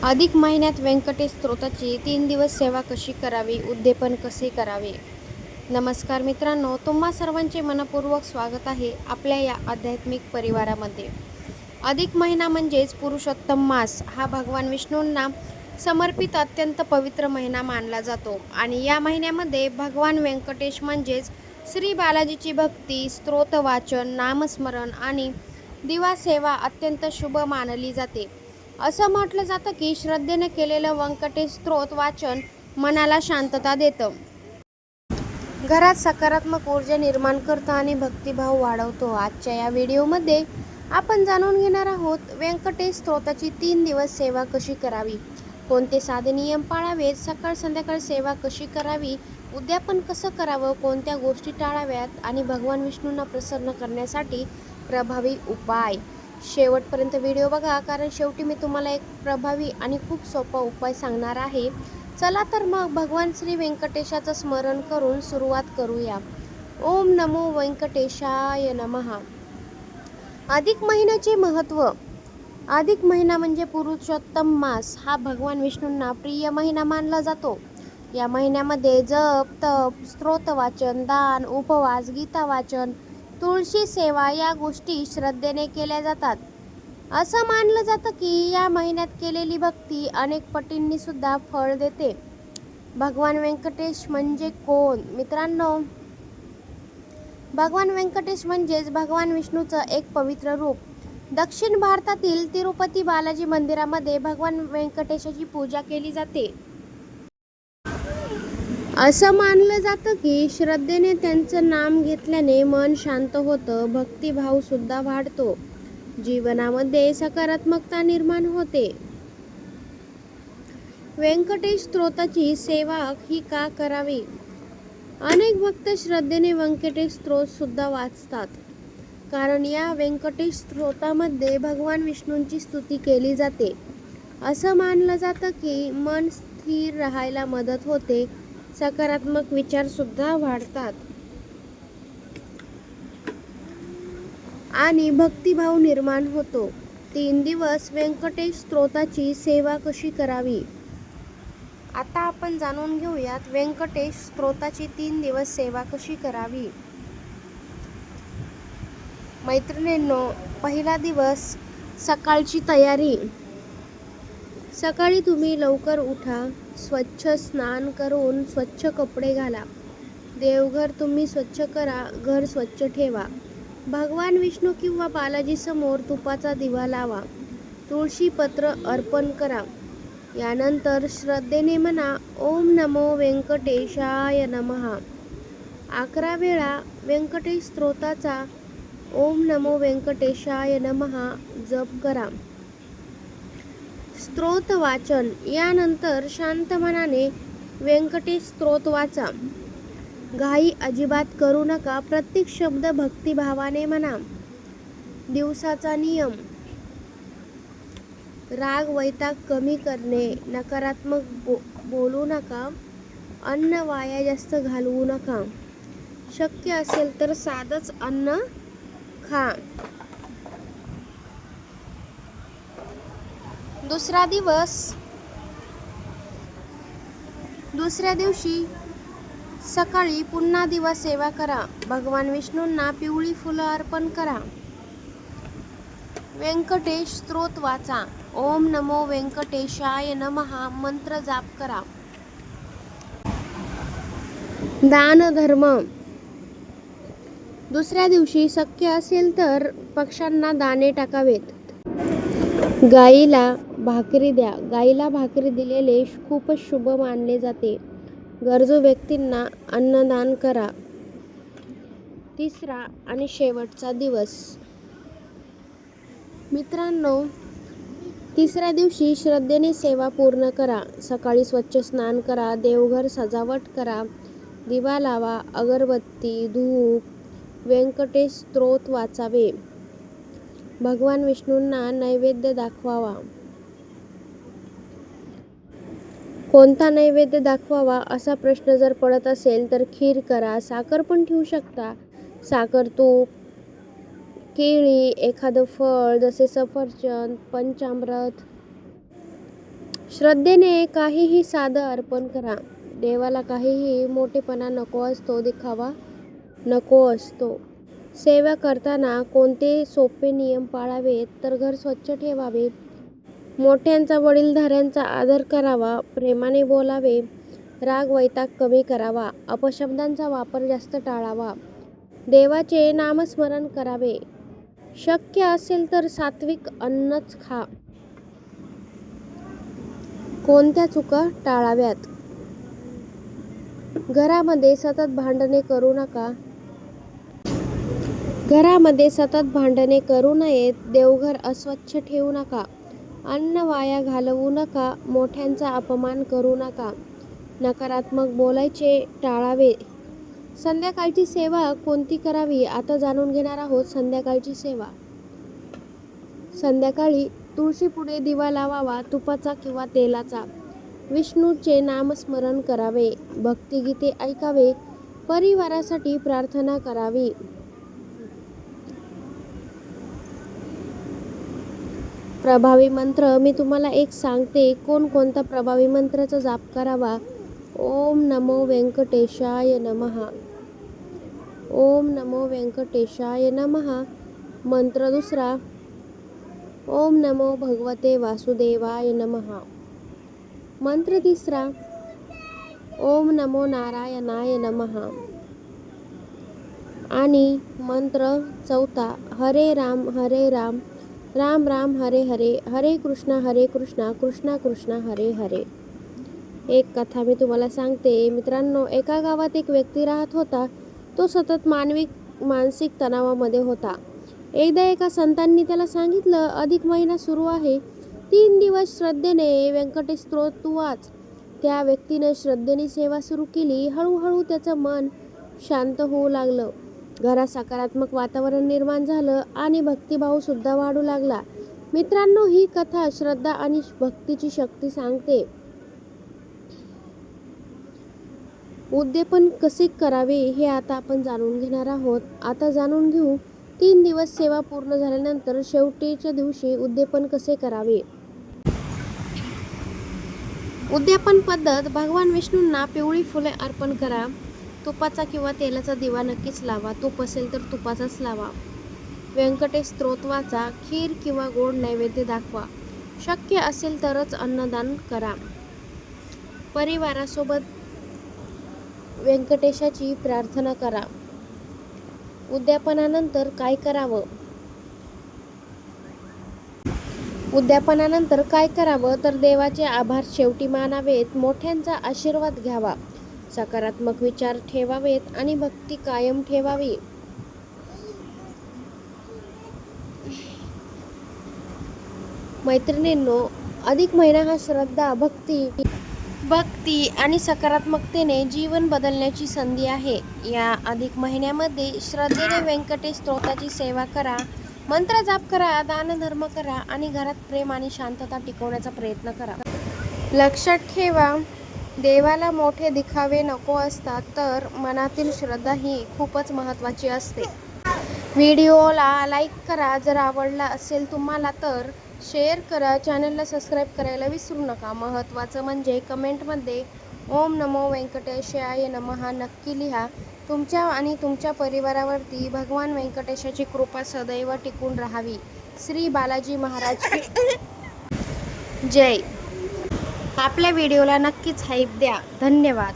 अधिक महिन्यात व्यंकटेश स्तोत्राची 3 दिवस सेवा कशी करावी, उद्यापन कसे करावे. नमस्कार मित्रांनो, तुम्हा सर्वांचे मनपूर्वक स्वागत आहे आपल्या या आध्यात्मिक परिवारामध्ये. अधिक महिना म्हणजेच पुरुषोत्तम मास हा भगवान विष्णूंना समर्पित अत्यंत पवित्र महिना मानला जातो आणि या महिन्यामध्ये भगवान व्यंकटेश म्हणजेच श्री बालाजीची भक्ती, स्तोत्र वाचन, नामस्मरण आणि दिवा सेवा अत्यंत शुभ मानली जाते. असं म्हटलं जातं की श्रद्धेने केलेलं व्यंकटेश स्तोत्र वाचन मनाला शांतता देतं, घरात सकारात्मक ऊर्जा निर्माण करतं आणि भक्तिभाव वाढवतो. आजच्या या व्हिडिओमध्ये आपण जाणून घेणार आहोत व्यंकटेश स्तोत्राची 3 दिवस सेवा कशी करावी, कोणते साधे नियम पाळावेत, सकाळ संध्याकाळ सेवा कशी करावी, उद्यापन कसं करावं, कोणत्या गोष्टी टाळाव्यात आणि भगवान विष्णूंना प्रसन्न करण्यासाठी प्रभावी उपाय. शेवटपर्यंत व्हिडिओ बघा, कारण शेवटी मी तुम्हाला एक प्रभावी आणि खूप सोपा उपाय सांगणार आहे. चला तर मग भगवान श्री व्यंकटेशाचं स्मरण करून सुरुवात करूया. ओम नमो व्यंकटेशाय नमः. अधिक महिन्याचे महत्त्व. अधिक महिना म्हणजे पुरुषोत्तम मास हा भगवान विष्णूंना प्रिय महिना मानला जातो. या महिन्यामध्ये जप, तप, स्तोत्र वाचन, दान, उपवास, गीता वाचन, तुळशी सेवा या गोष्टी श्रद्धेने केल्या जातात. असं मानलं जातं की या महिन्यात केलेली भक्ती अनेक पटींनी सुद्धा फळ देते. भगवान व्यंकटेश म्हणजे कोण? मित्रांनो, भगवान व्यंकटेश म्हणजेच भगवान विष्णूचं एक पवित्र रूप. दक्षिण भारतातील तिरुपती बालाजी मंदिरामध्ये भगवान व्यंकटेशाची पूजा केली जाते. असं मानलं जातं की श्रद्धेने त्यांचं नाम घेतल्याने मन शांत होतं, भक्तिभाव सुद्धा वाढतो, जीवनामध्ये सकारात्मकता निर्माण होते. व्यंकटेश स्तोत्राची सेवा ही का करावी? अनेक भक्त श्रद्धेने व्यंकटेश स्तोत्र सुद्धा वाचतात, कारण या व्यंकटेश स्तोत्रामध्ये भगवान विष्णूंची स्तुती केली जाते. असं मानलं जातं की मन स्थिर राहायला मदत होते, सकारात्मक विचार सुद्धा वाढतात आणि भक्तिभाव निर्माण होतो. 3 दिवस व्यंकटेश स्तोत्राची सेवा कशी करावी. आता आपण जाणून घेऊयात व्यंकटेश स्तोत्राची 3 दिवस सेवा कशी करावी. मैत्रिणींनो, पहिला दिवस सकाळची तयारी. सकाळी तुम्ही लवकर उठा, स्वच्छ स्नान करून स्वच्छ कपडे घाला, देवघर तुम्ही स्वच्छ करा, घर स्वच्छ ठेवा, भगवान विष्णू किंवा बालाजी समोर तुपाचा दिवा लावा, तुळशी पत्र अर्पण करा. यानंतर श्रद्धेने म्हणा ओम नमो व्यंकटेशाय नमः. 11 वेळा व्यंकटेश स्तोत्राचा ओम नमो व्यंकटेशाय नमः जप करा. स्तोत्र वाचन. यानंतर शांत मनाने व्यंकटेश स्तोत्र वाचा. घाई अजिबात करू नका, प्रत्येक शब्द भक्तिभावाने म्हणा. दिवसाचा नियम. राग वैताग कमी करणे, नकारात्मक बोलू नका, अन्न वाया जास्त घालवू नका, शक्य असेल तर साधंच अन्न खा. दुसऱ्या दिवशी सकाळी पुन्हा दिवा सेवा करा. भगवान विष्णूंना पिवळी फुलं अर्पण करा. व्यंकटेश स्तोत्र वाचा. ओम नमो व्यंकटेशाय नमः मंत्र जाप करा. दान धर्म. दुसऱ्या दिवशी शक्य असेल तर पक्ष्यांना दाणे टाकावेत. गाईला भाकरी द्या. गाईला भाकरी दिलेले खूपच शुभ मानले जाते. गरजू व्यक्तींना अन्नदान करा. तिसरा आणि शेवटचा दिवस. मित्रांनो, तिसऱ्या दिवशी श्रद्धेने सेवा पूर्ण करा. सकाळी स्वच्छ स्नान करा, देवघर सजावट करा, दिवा लावा, अगरबत्ती, धूप, व्यंकटेश स्तोत्र वाचावे, भगवान विष्णूंना नैवेद्य दाखवावा. कोणता नैवेद्य दाखवावा असा प्रश्न जर पडत असेल तर खीर करा, साखर पण ठेवू शकता. साखर, तूप, केळी, एखादं फळ जसे सफरचंद, पंचामृत श्रद्धेने काहीही साधं अर्पण करा. देवाला काहीही मोठेपणा नको असतो, दिखावा नको असतो. सेवा करताना कोणते सोपे नियम पाळावेत तर घर स्वच्छ ठेवावे, मोठ्यांचा वडीलधाऱ्यांचा आदर करावा, प्रेमाने बोलावे, राग वैताग कमी करावा, अपशब्दांचा वापर जास्त टाळावा, देवाचे नामस्मरण करावे, शक्य असेल तर सात्विक अन्नच खा. कोणत्या चुका टाळाव्यात? घरामध्ये सतत भांडणे करू नका. घरामध्ये सतत भांडणे करू नयेत. देवघर अस्वच्छ ठेवू नका. अन्न वाया घालवू नका. मोठ्यांचा अपमान करू नका. नकारात्मक बोलायचे टाळावे. संध्याकाळची सेवा कोणती करावी आता जाणून घेणार आहोत. संध्याकाळची सेवा. संध्याकाळी तुळशीपुढे दिवा लावावा, तुपाचा किंवा तेलाचा. विष्णूचे नामस्मरण करावे, भक्तिगीते ऐकावे, परिवारासाठी प्रार्थना करावी. प्रभावी मंत्र मी तुम्हाला एक सांगते. कोणकोणता प्रभावी मंत्राचा जाप करावा. ओम नमो व्यंकटेशाय नमः. ओम नमो व्यंकटेशाय नमः. मंत्र दुसरा. ओम नमो भगवते वासुदेवाय नमः. मंत्र तिसरा. ओम नमो नारायणाय नमः. आणि मंत्र चौथा. हरे राम राम राम हरे हरे, हरे कृष्णा कृष्णा कृष्णा हरे हरे. एक कथा मी तुम्हाला सांगते. मित्रांनो, एका गावात एक व्यक्ती राहत होता. तो सतत मानसिक तणावामध्ये होता. एकदा एका संतांनी त्याला सांगितलं, अधिक महिना सुरू आहे, 3 दिवस श्रद्धेने व्यंकटेश स्तोत्र वाच. त्या व्यक्तीने श्रद्धेने सेवा सुरू केली. हळूहळू त्याचं मन शांत होऊ लागलं. घरात सकारात्मक वातावरण निर्माण झालं आणि भक्तिभाव सुद्धा वाढू लागला. मित्रांनो, ही कथा श्रद्धा आणि भक्तीची शक्ती सांगते. उद्यापन कसे करावे हे आता आपण जाणून घेणार आहोत. आता जाणून घेऊ 3 दिवस सेवा पूर्ण झाल्यानंतर शेवटच्या दिवशी उद्यापन कसे करावे. उद्यापन पद्धत. भगवान विष्णूंना पिवळी फुले अर्पण करा. तुपाचा किंवा तेलाचा दिवा नक्कीच लावा. तूप असेल तर तुपाचाच लावा. व्यंकटेश स्तोत्र वाचा. खीर किंवा गोड नैवेद्य दाखवा. शक्य असेल तरच अन्नदान करा. परिवारासोबत व्यंकटेशाची प्रार्थना करा. उद्यापनानंतर काय करावं. उद्यापनानंतर काय करावं तर देवाचे आभार शेवटी मानावेत. मोठ्यांचा आशीर्वाद घ्यावा. सकारात्मक विचार ठेवावेत आणि भक्ती कायम ठेवावी. मैत्रिणींनो, अधिक महिना हा श्रद्धा, भक्ती आणि सकारात्मकतेने जीवन बदलण्याची संधी आहे. या अधिक महिन्यामध्ये श्रद्धेने व्यंकटेश स्तोत्राची सेवा करा, मंत्र जाप करा, दान धर्म करा आणि घरात प्रेम आणि शांतता टिकवण्याचा प्रयत्न करा. लक्षात ठेवा, देवाला मोठे दिखावे नको असतात, तर मनातील श्रद्धा ही खूपच महत्त्वाची असते. व्हिडिओला लाईक करा. जर आवडला असेल तुम्हाला तर शेअर करा. चॅनलला सबस्क्राईब करायला विसरू नका. महत्त्वाचं म्हणजे कमेंटमध्ये ओम नमो व्यंकटेशाय नमः नक्की लिहा. तुमच्या आणि तुमच्या परिवारावरती भगवान व्यंकटेशाची कृपा सदैव टिकून राहावी. श्री बालाजी महाराज की जय. आपल्या व्हिडिओला नक्कीच हाईप द्या. धन्यवाद.